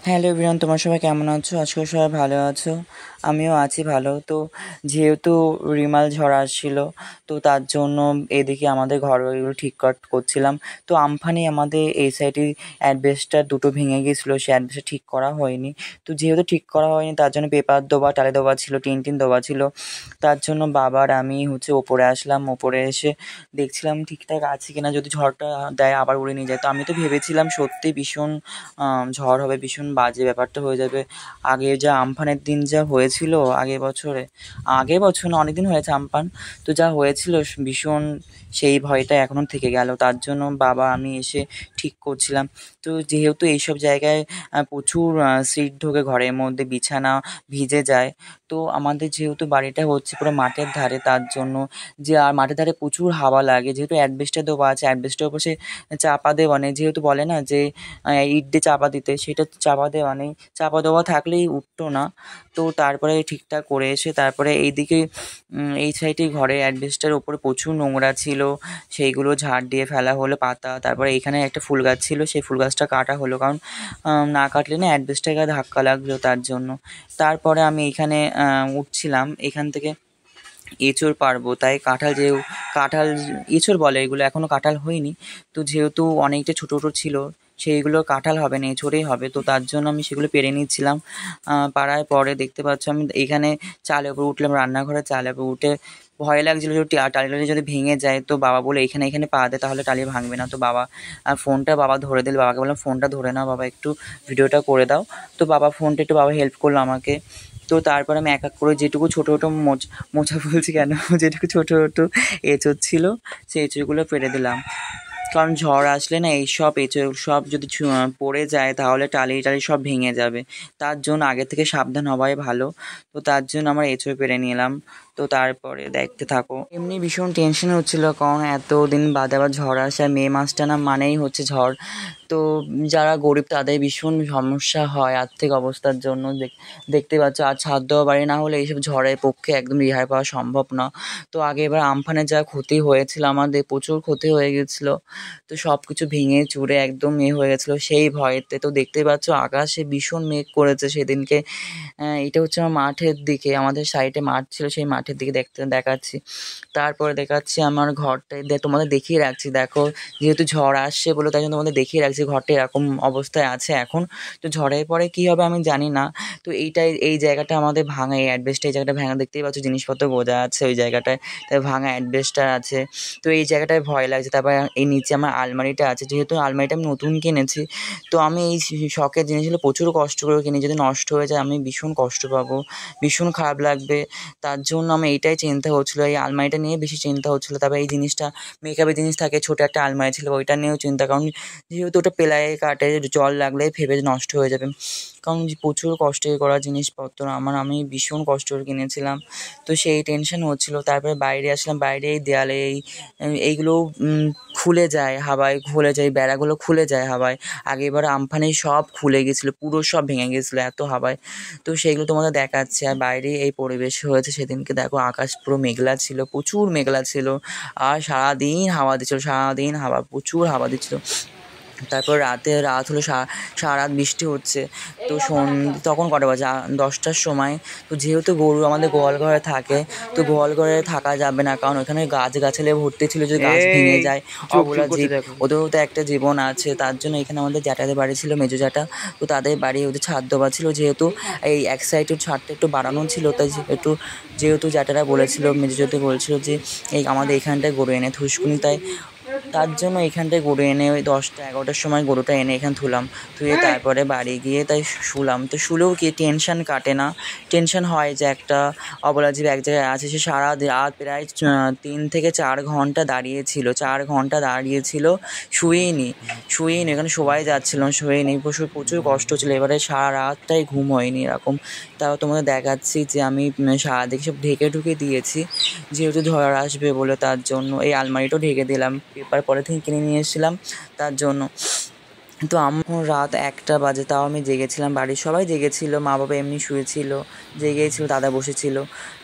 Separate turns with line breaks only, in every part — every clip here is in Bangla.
হ্যালো এভরিওয়ান, তোমরা সবাই কেমন আছো? আজকে সবাই ভালো আছো, আমিও আছি ভালো। তো যেহেতু রিমাল ঝড় আসছিল, তো তার জন্য এদিকে আমাদের ঘরগুলো ঠিক করছিলাম। তো আমফানে আমাদের এই সাইডে অ্যাডভেস্টার দুটো ভেঙে গিয়েছিলো, সে অ্যাডভেস্টার ঠিক করা হয়নি। তো যেহেতু ঠিক করা হয়নি তার জন্য পেপার দেওয়া, টালি দেওয়া ছিল, টিন দেওয়া ছিল। তার জন্য বাবার আমি ওপরে আসলাম। ওপরে এসে দেখছিলাম ঠিকঠাক আছে কিনা, যদি ঝড়টা দেয় আবার উড়ে নিয়ে যায়। তো আমি তো ভেবেছিলাম সত্যি ভীষণ ঝড় হবে, ভীষণ বাজে ব্যাপারটা হয়ে যাবে। আগে যা আমফানের দিন যা হয়েছিল আগের বছর না, অনেকদিন হয়েছে আমফান, তো যা হয়েছিল ভীষণ, সেই ভয়টা এখনো থেকে গেল। তার জন্য বাবা আমি এসে ঠিক করছিলাম। তো যেহেতু এইসব জায়গায় প্রচুর সিট ঢোকে ঘরের মধ্যে, বিছানা ভিজে যায়। তো আমাদের যেহেতু বাড়িটা হচ্ছে পুরো মাঠের ধারে, তার জন্য যে আর মাঠের ধারে প্রচুর হাওয়া লাগে। যেহেতু অ্যাডভেস্টার দেওয়া আছে, অ্যাডভেস্টার উপর সে চাপা দেওয়া নেই, যেহেতু বলে না যে ইট দিয়ে চাপা দিতে, সেটা চাপা দেওয়া নেই। চাপা দেওয়া থাকলেই উঠতো না। তো তারপরে ঠিকঠাক করে এসে তারপরে এইদিকে এই সাইডে ঘরে অ্যাডভেস্টারের ওপরে প্রচুর নোংরা ছিল, সেইগুলো ঝাড় দিয়ে ফেলা হলো পাতা। তারপরে এখানে একটা ফুল গাছ ছিল, সেই ফুল গাছটা কাটা হলো, কারণ না কাটলে না অ্যাডভেস্টারের গায়ে ধাক্কা লাগলো, তার জন্য। তারপরে আমি এখানে উঠছিলাম, এখান থেকে এঁচোড় পারবো, তাই কাঁঠাল এঁচোড় বলে এগুলো, এখনও কাঁঠাল হয়নি। তো যেহেতু অনেকটা ছোটো ছোটো ছিল, সেইগুলো কাঁঠাল হবে না, এঁচোড়েই হবে। তো তার জন্য আমি সেগুলো পেরে নিচ্ছিলাম। পাড়ার পরে দেখতে পাচ্ছ আমি এখানে চালের উপর উঠলাম, রান্নাঘরের চালের উপর উঠে ভয় লাগছিল যদি টালি যদি ভেঙে যায়। তো বাবা বলে এখানে এখানে পা দে, তাহলে টালি ভাঙবে না। তো বাবা ফোনটা বাবা ধরে দিল, বাবাকে বললাম ফোনটা ধরে নাও বাবা, একটু ভিডিওটা করে দাও। তো বাবা ফোনটা একটু বাবা হেল্প করলো আমাকে। তো তারপর আমি এক এক করে যেটুকু ছোটো ছোটো মোচা বলছি কেন, যেটুকু ছোটো ছোটো এঁচোড় ছিল সেই এঁচোড়গুলো পেরে দিলাম। কারণ ঝড় আসলে না এইসব এঁচোড় সব যদি পড়ে যায় তাহলে টালি সব ভেঙে যাবে। তার জন্য আগে থেকে সাবধান হওয়াই ভালো। তো তার জন্য আমার এঁচোড় পেরে নিলাম। তো তারপরে দেখতে থাকো। এমনি ভীষণ টেনশন হচ্ছিলো, কারণ এতদিন বাদে আবার ঝড় আসে, আর মে মাসটা না মানেই হচ্ছে ঝড়। তো যারা গরিব তাদের ভীষণ সমস্যা হয় আর্থিক অবস্থার জন্য। দেখতে পাচ্ছ, আর ছাদ দেওয়া বাড়ি না হলে এইসব ঝড়ের পক্ষে একদম রেহাই পাওয়া সম্ভব না। তো আগে এবার আমফানে যা ক্ষতি হয়েছিল, আমাদের প্রচুর ক্ষতি হয়ে গেছিলো। তো সব কিছু ভেঙে চুরে একদম হয়ে গেছিলো সেই ভয়েতে। তো দেখতেই পাচ্ছ আকাশে ভীষণ মেঘ করেছে সেদিনকে। এটা হচ্ছে আমার মাঠের দিকে, আমাদের সাইডে মাঠ ছিল, সেই মাঠের দিকে দেখাচ্ছি। তারপরে দেখাচ্ছি আমার ঘরটায়, তোমাদের দেখিয়ে রাখছি। দেখো, যেহেতু ঝড় আসছে বলে তাই জন্য তোমাদের দেখিয়ে রাখছি ঘরটা এরকম অবস্থায় আছে এখন। তো ঝড়ের পরে কী হবে আমি জানি না। তো এই জায়গাটা আমাদের ভাঙা, এই অ্যাডভেস্টার, এই জায়গাটা ভাঙা, দেখতেই পাচ্ছ জিনিসপত্র গোজা আছে ওই জায়গাটায়, তাই ভাঙা অ্যাডভেস্টার আছে। তো এই জায়গাটায় ভয় লাগছে। তারপর এই নিচে আমার আলমারিটা আছে, যেহেতু আলমারিটা আমি নতুন কিনেছি। তো আমি এই শখের জিনিসগুলো প্রচুর কষ্ট করে কিনি, যদি নষ্ট হয়ে যায় আমি ভীষণ কষ্ট পাবো, ভীষণ খারাপ লাগবে। তার জন্য আমি এইটাই চিন্তা হচ্ছিলো, এই আলমারিটা নিয়ে বেশি চিন্তা হচ্ছিলো। তারপর এই জিনিসটা, মেকআপের জিনিস থাকে, ছোটো একটা আলমারি ছিল, ওইটা নিয়েও চিন্তা, কারণ যেহেতু ওটা পেলায় কাটে, জল লাগলে ভেবে নষ্ট হয়ে যাবে। কারণ প্রচুর কষ্টে করা জিনিসপত্র আমি ভীষণ কষ্ট করে কিনেছিলাম। তো সেই টেনশন হচ্ছিলো। তারপরে বাইরে আসলাম, বাইরে এই দেয়ালে এইগুলো খুলে যায় হাওয়ায়, খুলে যায়, বেড়াগুলো খুলে যায় হাওয়ায়। আগেরবার আমফানে সব খুলে গেছিলো, পুরো সব ভেঙে গেছিলো এত হাওয়ায়। তো সেইগুলো তোমাদের দেখাচ্ছে। আর বাইরে এই পরিবেশ হয়েছে সেদিনকে, দেখো আকাশ পুরো মেঘলা ছিল, প্রচুর মেঘলা ছিল। আর সারাদিন হাওয়া দিচ্ছিলো, সারাদিন হাওয়া, প্রচুর হাওয়া দিচ্ছিলো। তারপর রাত হলো, সারা রাত বৃষ্টি হচ্ছে। তো তখন কটা বাজে, 10টার সময়। তো যেহেতু গরু আমাদের গোয়াল ঘরে থাকে, তো গোয়াল ঘরে থাকা যাবে না, কারণ ওখানে গাছগাছালি ভর্তি ছিল, যদি গাছ ভেঙে যায়, অবলা জীব, ওদেরও তো একটা জীবন আছে। তার জন্য এখানে আমাদের জ্যাঠাদের বাড়ি ছিল, মেজো জ্যাঠা। তো তাদের বাড়ি ওদের ছাদ দেওয়া ছিল, যেহেতু এই এক সাইডের ছাদটা একটু বাড়ানো ছিল, তাই যেহেতু জ্যাঠারা বলেছিল, মেজো জ্যাঠা বলেছিল যে আমাদের এখানটায় গরু এনে থুসকুনি, তার জন্য এখানটায় গরু এনে ওই 10টা-11টার সময় গরুটা এনে এখানে ধুয়ে তারপরে বাড়ি গিয়ে তাই শুলাম। তো শুলেও কি টেনশন কাটে না, টেনশন হয় যে একটা অবলা জীব এক জায়গায় আছে। সে সারা রাত প্রায় 3 থেকে 4 ঘন্টা দাঁড়িয়েছিল, 4 ঘন্টা দাঁড়িয়েছিল, শুয়েইনি, এখানে সবাই যাচ্ছিলাম, শুয়েইনি, প্রচুর কষ্ট ছিল। এবারে সারা রাতটাই ঘুম হয়নি এরকম। তাও তোমাদের দেখাচ্ছি যে আমি সারাদিকে সব ঢেকে ঢুকে দিয়েছি, যেহেতু ঝড় আসবে বলে। তার জন্য এই আলমারিটাও ঢেকে দিলাম, পেপার পরে থেকে কিনে নিয়ে এসেছিলাম তার জন্য। তো আমার রাত 1টা বাজে, তাও আমি জেগেছিলাম, বাড়ির সবাই জেগেছিল, মা বাবা এমনি শুয়েছিল, জেগেছিল, দাদা বসেছিল।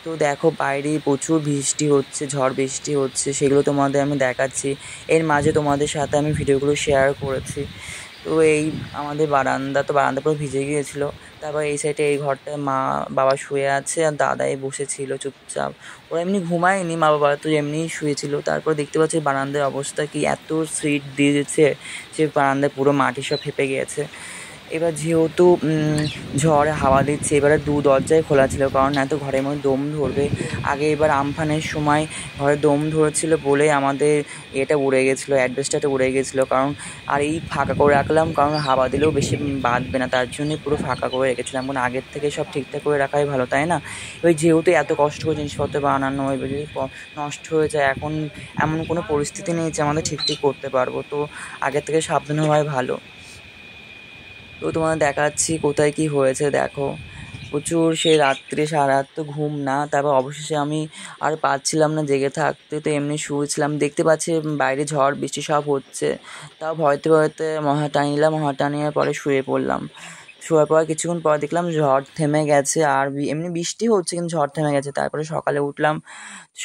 তো দেখো বাইরে প্রচুর বৃষ্টি হচ্ছে, ঝড় বৃষ্টি হচ্ছে, সেগুলো তোমাদের আমি দেখাচ্ছি। এর মাঝে তোমাদের সাথে আমি ভিডিওগুলো শেয়ার করেছি। তো এই আমাদের বারান্দা পুরো ভিজে গিয়েছিল। তারপর এই সাইডে এই ঘরটায় মা বাবা শুয়ে আছে আর দাদাই বসেছিল চুপচাপ। ওরা এমনি ঘুমায়নি, মা বাবা তো এমনিই শুয়েছিল। তারপর দেখতে পাচ্ছি বারান্দার অবস্থা কি, এত সিট দিয়েছে যে বারান্দায় পুরো মাটি সব ফেপে গিয়েছে। এবার যেহেতু ঝড়ে হাওয়া দিচ্ছে, এবারে দরজাই খোলা ছিল, কারণ এত ঘরের মধ্যে দম ধরবে। আগে এবার আমফানের সময় ঘরে দম ধরেছিল বলে আমাদের এটা উড়ে গেছিলো, অ্যাডভেস্টারটা উড়ে গেছিলো। কারণ আর এই ফাঁকা করে রাখলাম, কারণ হাওয়া দিলেও বেশি বাঁধবে না, তার জন্যই পুরো ফাঁকা করে রেখেছিলাম। কারণ আগের থেকে সব ঠিকঠাক করে রাখাই ভালো, তাই না? এবার যেহেতু এত কষ্ট করে জিনিসপত্র বানানো, এবার যদি নষ্ট হয়ে যায়, এখন এমন কোনো পরিস্থিতি নেই যে আমাদের ঠিক করতে পারবো, তো আগের থেকে সাবধান হওয়াই ভালো। তো তোমার দেখাচ্ছি কোথায় কি হয়েছে দেখো। প্রচুর সেই রাত্রে সারা রাত তো ঘুম না, তারপর অবশেষে আমি আর পারছিলাম না জেগে থাকতে, তো এমনি শুয়েছিলাম। দেখতে পাচ্ছি বাইরে ঝড় বৃষ্টি সব হচ্ছে, তাও ভয়তে ভয়তে মহাটানিয়ার পরে শুয়ে পড়লাম। শোয়ার পর কিছুক্ষণ পর দেখলাম ঝড় থেমে গেছে, আর এমনি বৃষ্টি হচ্ছে কিন্তু ঝড় থেমে গেছে। তারপরে সকালে উঠলাম,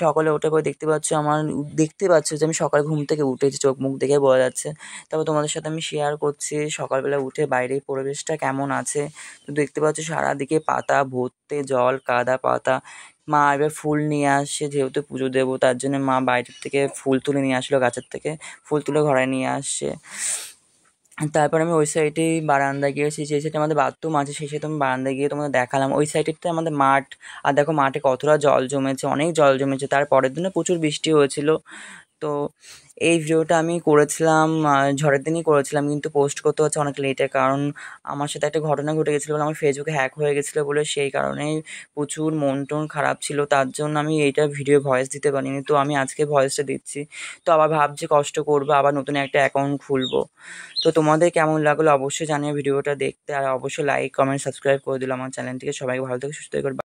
সকালে ওঠার পর দেখতে পাচ্ছ যে আমি সকালে ঘুম থেকে উঠেছি, চোখ মুখ দেখে বোঝা যাচ্ছে। তারপর তোমাদের সাথে আমি শেয়ার করছি সকালবেলা উঠে বাইরের পরিবেশটা কেমন আছে। তো দেখতে পাচ্ছ সারাদিকে পাতা ভর্তি, জল কাদা পাতা। মা এবার ফুল নিয়ে আসছে, যেহেতু পুজো দেবো তার জন্য মা বাইরের থেকে ফুল তুলে নিয়ে আসলো, গাছের থেকে ফুল তুলে ঘরে নিয়ে আসছে। তারপর আমি ওই সাইডেই বারান্দায় গিয়েছি, যে সাইডে আমাদের বাথরুম আছে সেই সাইডে আমি বারান্দায় গিয়ে তোমাদের দেখালাম। ওই সাইডেরটা আমাদের মাঠ, আর দেখো মাঠে কতটা জল জমেছে, অনেক জল জমেছে। তার পরের দিনে প্রচুর বৃষ্টি হয়েছিল। তো এই ভিডিওটা আমি করেছিলাম ঝড়ের দিনই করেছিলাম, কিন্তু পোস্ট করতে হচ্ছে অনেক লেটে, কারণ আমার সাথে একটা ঘটনা ঘটে গেছিলো বলে আমার ফেসবুকে হ্যাক হয়ে গেছিলো বলে, সেই কারণেই প্রচুর মন টন খারাপ ছিল, তার জন্য আমি এইটা ভিডিও ভয়েস দিতে পারিনি। তো আমি আজকে ভয়েসটা দিচ্ছি। তো আবার ভাবছি কষ্ট করবো, আবার নতুন একটা অ্যাকাউন্ট খুলবো। তো তোমাদের কেমন লাগলো অবশ্যই জানিও ভিডিওটা দেখতে, আর অবশ্যই লাইক কমেন্ট সাবস্ক্রাইব করে দিলো আমার চ্যানেলটিকে। সবাইকে ভালো থেকে সুস্থ করে।